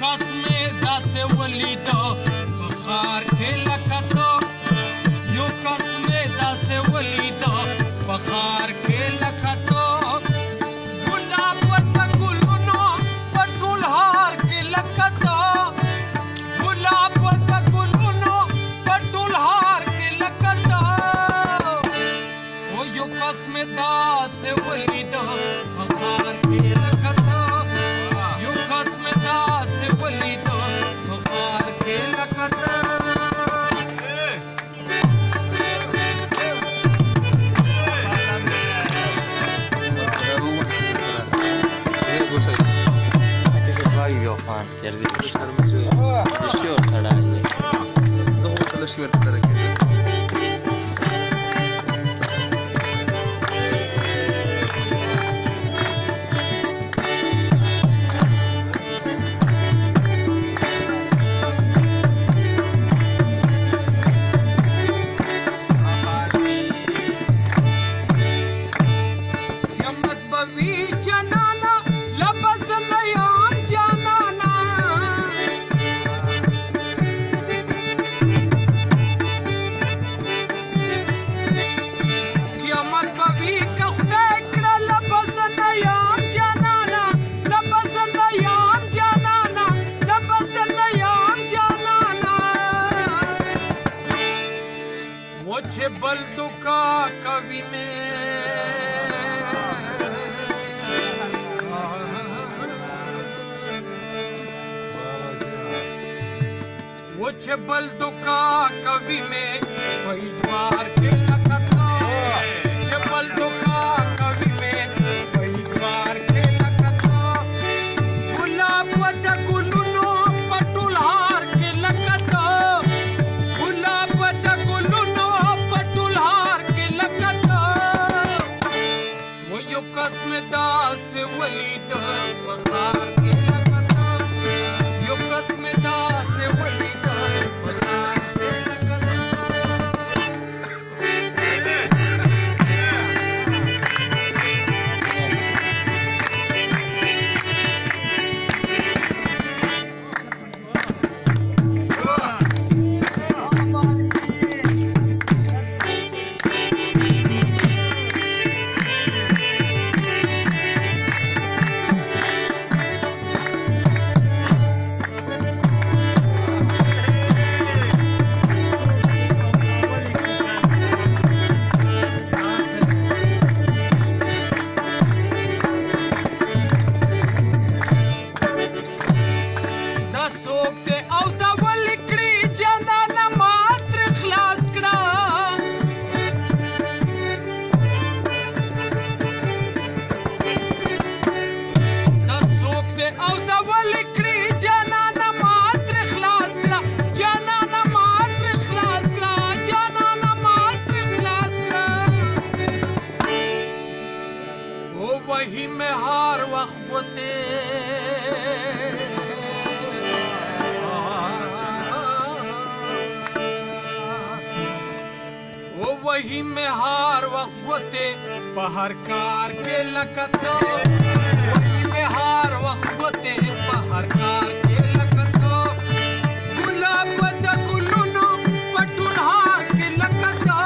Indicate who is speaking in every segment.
Speaker 1: کس مې داسې ولیده په ښار کې لکه ته یو کس مې داسې ولیده په ښار کې لکه ته ګلاب ورته ګلونو په ټول هار کې لکه ته ګلاب ورته ګلونو په ټول هار کې لکه ته او یو کس مې داسې ولیده په ښار کې لکه ته یو کس مې داسې ولیده په ښار کې لکه ته बल दुका कवि में वो बल दुका कवि में कोई द्वार के लखता बल दुका कवि में कोई द्वार के लखता गुलाब वद गुलुनो पटुलहार के लखता गुलाब वद गुलुनो कसम दास वलीदा बहार के लगता यो कसम दास वलीदा बहार के वही में हार वक्त बोते वो वही में हार वक्त बोते पहाड़ कार के लगता वही में हार वक्त बोते पहाड़ कार के लगता गुलाब वद गुलुनो पटुलहार के लगता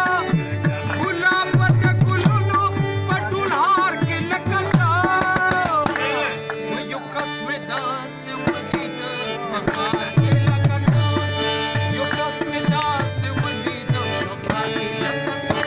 Speaker 1: गुलाब वद गुलुनो पटुलहार के लगता वो यो कसम दास वलीदा बहार के लगता यो कसम दास वलीदा बहार के लगता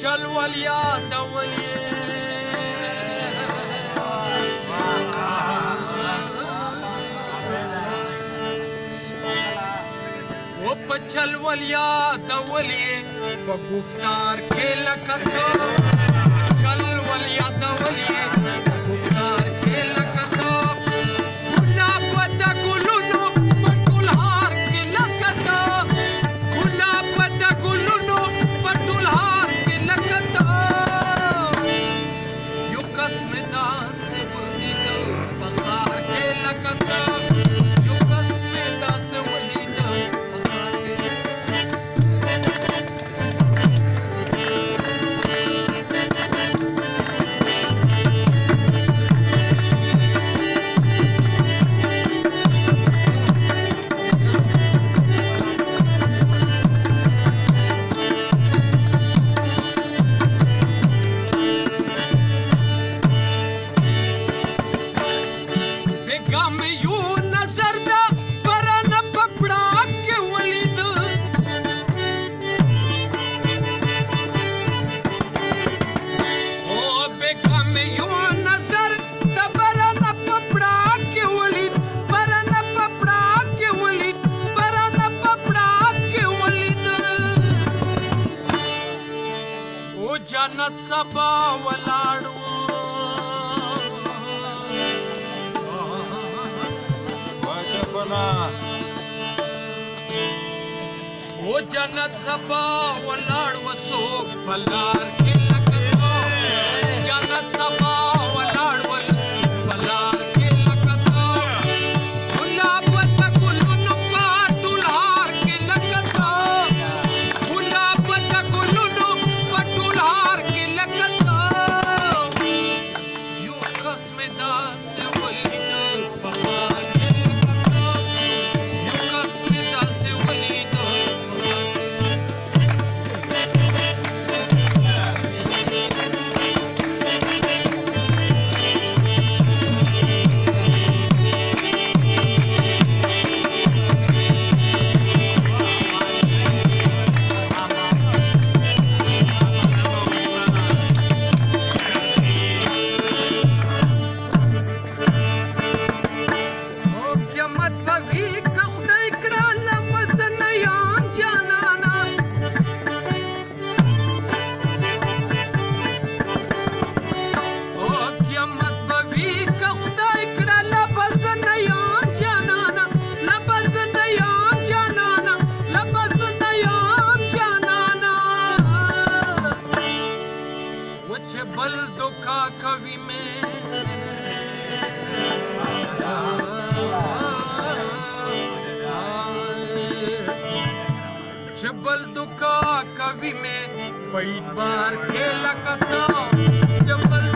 Speaker 1: चल वलिया दवलिए वो पचल वलिया दवलिए वो गुफ्तार खेल कतो चल वलिया दवलिए गुफ्तार खेल कतो गुलाब द गुलुनो पटुलहार खेल कतो गुलाब द गुलुनो पटुलहार खेल कतो यो कसम दास से वलिद बखार खेल कतो यो कसम दास वलिद जन्नत सबा वलाडू
Speaker 2: वाचपना
Speaker 1: वो जन्नत सबा वलाडू सो पलार खिलकतो जन्नत सबा वलाडू पलार खिलकतो गुलाब द गुलुनो पाटुलहार खिलकतो गुलाब द गुलुनो पटुलहार खिलकतो यो कसम दास से वलिद बखार खिलकतो यो कसम दास से वलिद बल दुखा कवि में जबल दुखा कवि में कई बार खेल कथा जबल